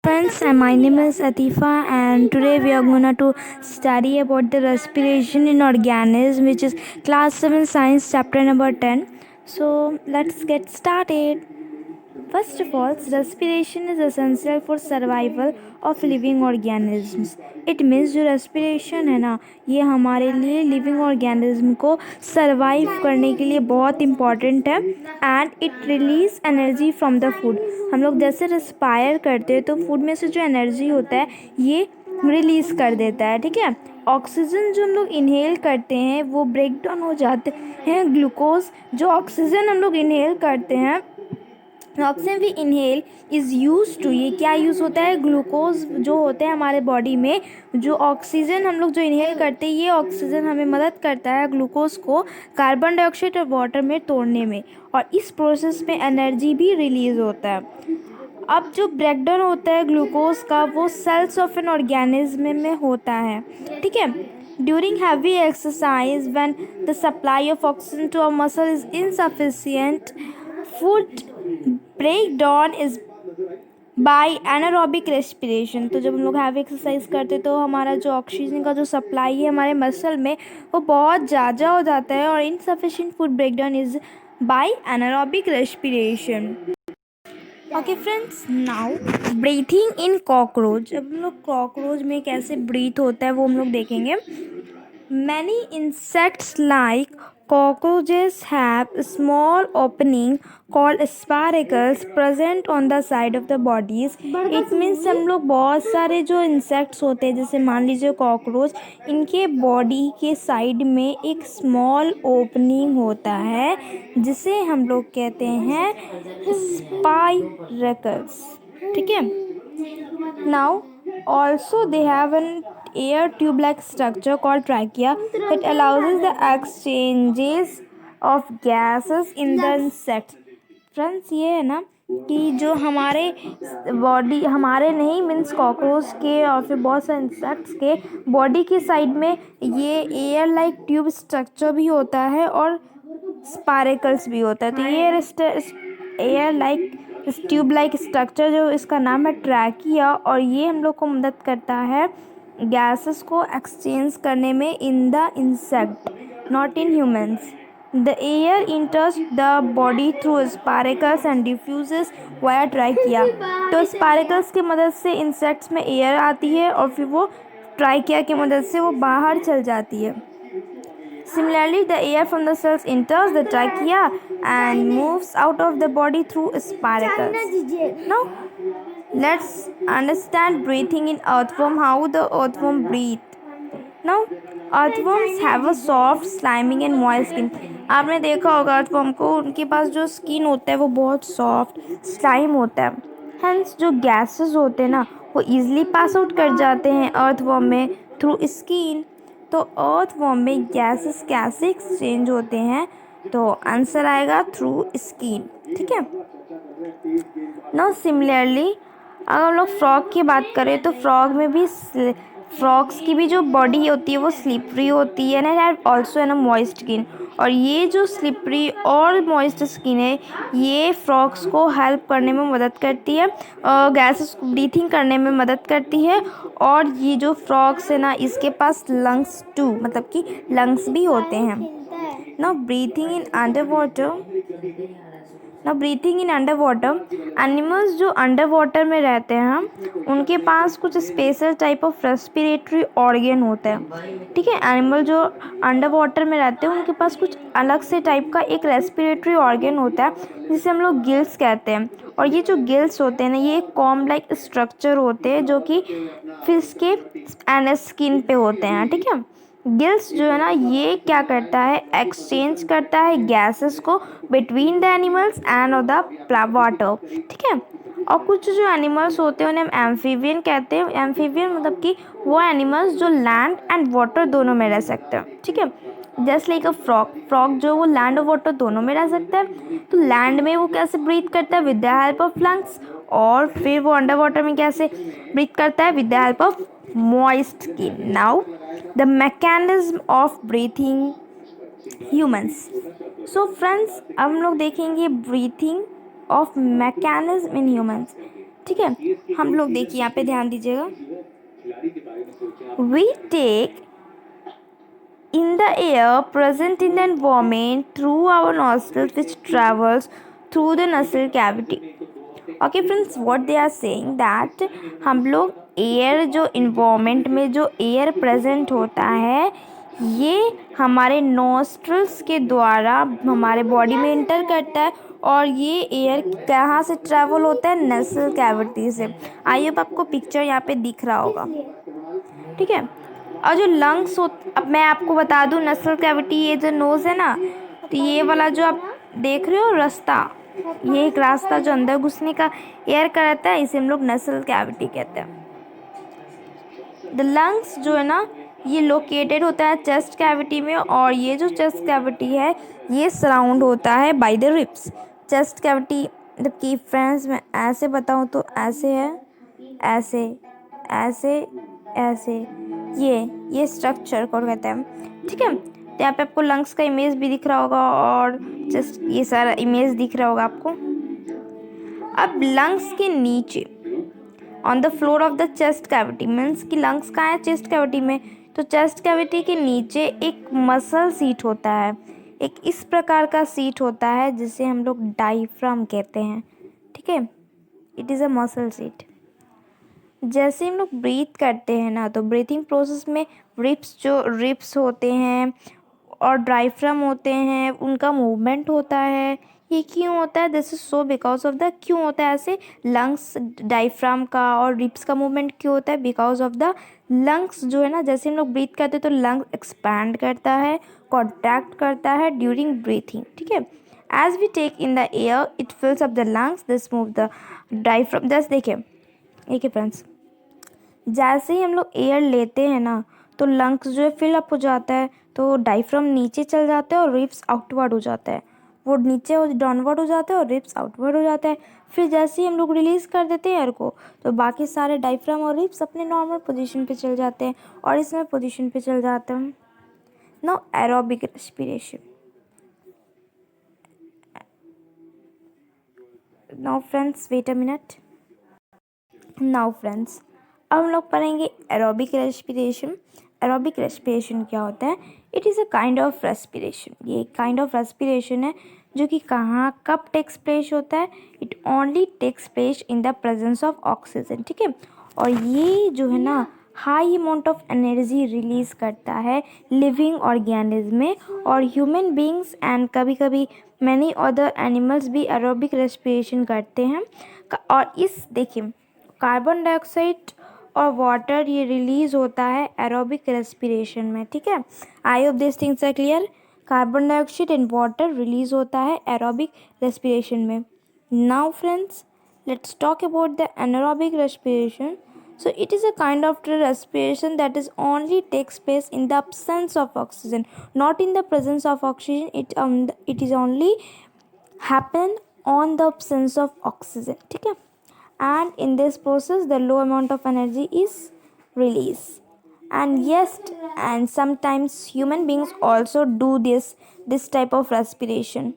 Friends, and my name is Atifa, and today we are going to study about the respiration in organism, which is class 7 science chapter number 10. So let's get started. First of all, respiration is essential for survival of living organisms. It means जो respiration है ना, ये हमारे लिए living organism को survive करने के लिए बहुत important है and it release energy from the food. हम लोग जैसे respire करते हैं तो food में से जो energy होता है ये रिलीज़ कर देता है, ठीक है। ऑक्सीजन जो हम लोग इनहेल करते हैं वो ब्रेक डाउन हो जाते हैं ग्लूकोज। जो ऑक्सीजन हम लोग इनहेल करते हैं, ऑक्सीजन भी इनहेल इज़ यूज टू, ये क्या यूज़ होता है, ग्लूकोज जो होते हैं हमारे बॉडी में, जो ऑक्सीजन हम लोग जो इनहेल करते हैं ये ऑक्सीजन हमें मदद करता है ग्लूकोज को कार्बन डाइऑक्साइड और वाटर में तोड़ने में, और इस प्रोसेस में एनर्जी भी रिलीज़ होता है। अब जो ब्रेकडाउन होता है ग्लूकोज का वो सेल्स ऑफ एन ऑर्गेनिज्म में होता है, ठीक है। During heavy exercise when the supply of oxygen to our muscle is insufficient, food break down is by anaerobic respiration. तो जब हम लोग हैवी एक्सरसाइज करते तो हमारा जो ऑक्सीजन का जो सप्लाई है हमारे मसल में वो बहुत ज़्यादा हो जाता है, और insufficient food break down is by anaerobic respiration. Okay friends, now breathing in cockroach. अब हम लोग कॉकरोच में कैसे ब्रीथ होता है वो हम लोग देखेंगे। Many insects like cockroaches have a small opening called sparacles present on the side of the bodies. It means हम लोग बहुत सारे जो इंसेक्ट्स होते हैं, जैसे मान लीजिए कॉकरोच, इनके बॉडी के साइड में एक स्मॉल ओपनिंग होता है जिसे हम लोग कहते हैं स्पाइरकल्स, ठीक है। Now, also they have an air tube-like structure called trachea that allows the exchanges of gases in the insects. Friends, ये है ना कि जो हमारे बॉडी, हमारे नहीं मीन्स कॉकरोच के और फिर बहुत सारे इंसेक्ट्स के बॉडी के साइड में ये एयर लाइक ट्यूब स्ट्रक्चर भी होता है और स्पारेकल्स भी होता है। तो ये air like tube like structure जो इसका नाम है ट्रैकिया, और ये हम लोग को मदद करता है गैसेस को एक्सचेंज करने में in the insect, not in humans. The air enters the body through spiracles and diffuses via trachea. तो स्पारेकल्स की मदद से इंसेक्ट्स में एयर आती है और फिर वो ट्रैकिया की मदद से वो बाहर चल जाती है। Similarly, the air from the cells enters the trachea and moves out of the body through spiracles. Now, let's understand breathing in earthworm, how the earthworm breathe. Now, earthworms have a soft, slimy and moist skin. आपने देखा होगा earthworm को, उनके पास जो skin होता है वो बहुत सॉफ्ट स्लाइम होता है। Hence, जो गैसेस होते हैं ना वो ईजिली पास आउट कर जाते हैं earthworm में थ्रू स्किन। तो अर्थवॉर्म में गैसेस कैसे एक्सचेंज होते हैं, तो आंसर आएगा थ्रू स्किन, ठीक है। नाउ सिमिलरली अगर हम लोग फ्रॉग की बात करें तो फ्रॉग में भी फ्रॉग्स की भी जो बॉडी होती है वो स्लिपरी होती है ना, have also an moist skin. और ये जो स्लिपरी और मॉइस्ट स्किन है ये फ्रॉग्स को हेल्प करने में मदद करती है, गैसेस को ब्रीथिंग करने में मदद करती है। और ये जो फ्रॉग्स है ना इसके पास लंग्स टू, मतलब कि लंग्स भी होते हैं। Now breathing in under water. ना breathing in under water, animals जो अंडर वाटर में रहते हैं उनके पास कुछ special type of respiratory organ होता है, ठीक है। एनिमल जो अंडर वाटर में रहते हैं उनके पास कुछ अलग से टाइप का एक रेस्पिरेटरी ऑर्गन होता है जिसे हम लोग गिल्स कहते हैं। और ये जो गिल्स होते हैं ना ये कॉम्ब लाइक स्ट्रक्चर होते हैं जो कि फिश के एंड स्किन पे होते हैं, ठीक है। गिल्स जो है ना ये क्या करता है, एक्सचेंज करता है गैसेस को between the animals and the water, ठीक है। और कुछ जो एनिमल्स होते हैं उन्हें हम एम्फीबियन कहते हैं। एम्फीबियन मतलब कि वो एनिमल्स जो लैंड एंड वाटर दोनों में रह सकते हैं, ठीक है। Just like a frog, frog जो वो लैंड और वाटर दोनों में रह सकता है। तो लैंड में वो कैसे ब्रीथ करता है, with the help of lungs, और फिर वो अंडर वाटर में कैसे ब्रीथ करता है, with the help of moist skin. Now, the mechanism of breathing humans. So friends, अब हम लोग देखेंगे breathing of mechanism in humans. ठीक है, हम लोग देखिए यहाँ पे ध्यान दीजिएगा, we take in the air present in the environment through our nostrils which travels through the nasal cavity. Okay friends, what they are saying that हम लोग एयर जो इन्वायरमेंट में जो एयर प्रेजेंट होता है ये हमारे नोस्ट्रल्स के द्वारा हमारे बॉडी में इंटर करता है और ये एयर कहाँ से ट्रैवल होता है, नसल कैविटी से। आई होप आपको पिक्चर यहाँ पे दिख रहा होगा, ठीक है। और जो लंग्स हो, अब मैं आपको बता दूं नसल कैविटी, ये जो नोज़ है ना, तो ये वाला जो आप देख रहे हो रास्ता, ये एक रास्ता जो अंदर घुसने का एयर का रहता है, इसे हम लोग नसल कैविटी कहते हैं। द लंग्स जो है ना ये लोकेटेड होता है चेस्ट कैविटी में, और ये जो चेस्ट कैविटी है ये सराउंड होता है by the ribs. Chest cavity जबकि फ्रेंड्स मैं ऐसे बताऊँ तो ऐसे है, ऐसे ऐसे ऐसे, ये स्ट्रक्चर को कहते हैं, ठीक है। तो यहाँ पे आपको लंग्स का इमेज भी दिख रहा होगा और जस्ट ये सारा इमेज दिख रहा होगा आपको। अब लंग्स के नीचे on the floor of the chest cavity, means कि लंग्स कहाँ है, चेस्ट कैविटी में, तो चेस्ट कैविटी के नीचे एक मसल सीट होता है, एक इस प्रकार का सीट होता है जिसे हम लोग डायफ्राम कहते हैं, ठीक है। It is a muscle seat. जैसे हम लोग ब्रीथ करते हैं ना, तो ब्रीथिंग प्रोसेस में रिप्स होते हैं और डायफ्राम होते हैं, उनका मूवमेंट होता है। ये क्यों होता है, this is so because of the, क्यों होता है ऐसे, लंग्स डायफ्राम का और रिप्स का मूवमेंट क्यों होता है, बिकॉज ऑफ द लंग्स जो है ना, जैसे हम लोग ब्रीथ करते हैं तो लंग्स एक्सपैंड करता है, कॉन्ट्रैक्ट करता है ड्यूरिंग ब्रीथिंग, ठीक है। As we take in the air it fills up the lungs, this move the diaphragm. जैसे देखिए फ्रेंड्स, जैसे ही हम लोग एयर लेते हैं ना तो लंग्स जो है फिल अप हो जाता है, तो डायफ्राम नीचे चल जाता है और रिब्स आउटवर्ड हो जाता है, वो नीचे डाउनवर्ड हो जाता है और रिब्स आउटवर्ड हो जाता है। फिर जैसे ही हम लोग रिलीज़ कर देते हैं एयर को, तो बाकी सारे डायफ्राम और रिब्स अपने नॉर्मल पोजीशन पे चल जाते हैं और इसमें पोजीशन पे चल जाते हैं। Now aerobic respiration, now friends wait a minute, now friends अब हम लोग पढ़ेंगे एरोबिक रेस्पिरेशन। एरोबिक रेस्पिरेशन क्या होता है, it is a kind of respiration, ये एक काइंड ऑफ रेस्पिरेशन है जो कि कहाँ कब टेक्स प्लेस होता है, it only takes place in the presence of oxygen, ठीक है। और ये जो है ना high amount of energy release करता है लिविंग ऑर्गेनिज्म में, और ह्यूमन बींग्स एंड कभी कभी मैनी अदर एनिमल्स भी एरोबिक रेस्पिरेशन करते हैं। और इस देखिए कार्बन डाइऑक्साइड और वाटर ये रिलीज़ होता है एरोबिक रेस्पिरेशन में, ठीक है। I hope this things are clear. Carbon dioxide and water release होता है एरोबिक रेस्पिरेशन में। Now friends let's talk about the anaerobic respiration. So it is a kind of respiration that is only takes place in the absence of oxygen, not in the presence of oxygen. It is only happen on the absence of oxygen, ठीक है। And in this process the low amount of energy is released. And yes, and sometimes human beings also do this type of respiration.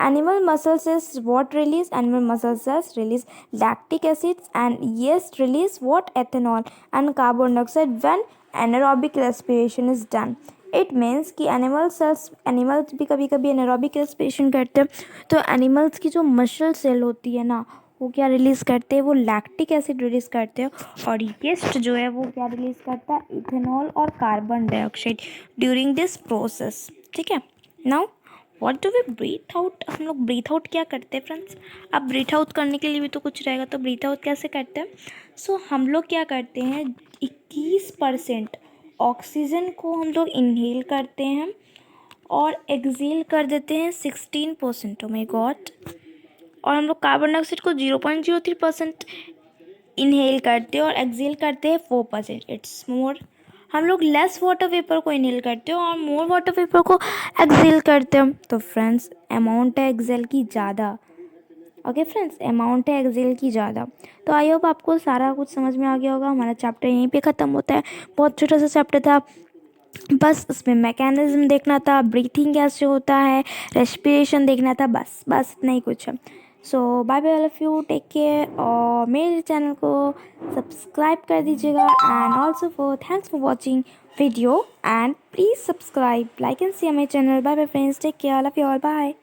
Animal muscles is what release, animal muscles cells release lactic acids and yeast release what, ethanol and carbon dioxide when anaerobic respiration is done. It means कि animals भी कभी कभी anaerobic respiration करते हैं, तो animals की जो muscle cell होती है ना वो क्या रिलीज़ करते हैं, वो लैक्टिक एसिड रिलीज़ करते हैं, और येस्ट जो है वो क्या रिलीज़ करता है, इथेनॉल और carbon dioxide during this process, ठीक है। Now what do we breathe out, हम लोग ब्रीथ आउट क्या करते हैं फ्रेंड्स। अब ब्रीथ आउट करने के लिए भी तो कुछ रहेगा, तो ब्रीथ आउट कैसे करते हैं। सो हम लोग क्या करते हैं, 21% ऑक्सीजन को हम लोग इनहेल करते हैं और एक्सहेल कर देते हैं 16%, ओ माय गॉड। और हम लोग कार्बन डाइऑक्साइड को 0.03% इनहेल करते हैं और एक्सहेल करते हैं 4%, इट्स मोर। हम लोग लेस वाटर वेपर को इनहेल करते हैं और मोर वाटर वेपर को एक्सहेल करते हैं। तो फ्रेंड्स अमाउंट है एक्सहेल की ज़्यादा, ओके फ्रेंड्स, अमाउंट है एक्सहेल की ज़्यादा। तो आई होप आपको सारा कुछ समझ में आ गया होगा। हमारा चैप्टर यहीं पे ख़त्म होता है, बहुत छोटा सा चैप्टर था, बस उसमें मैकेनिज्म देखना था, ब्रीथिंग कैसे होता है, रेस्पिरेशन देखना था, बस इतना ही कुछ है। So bye bye all of you, take care, और मेरे चैनल को सब्सक्राइब कर दीजिएगा। And also for thanks for watching video, and please subscribe, like and share my channel. Bye bye friends, take care, all of you all, bye.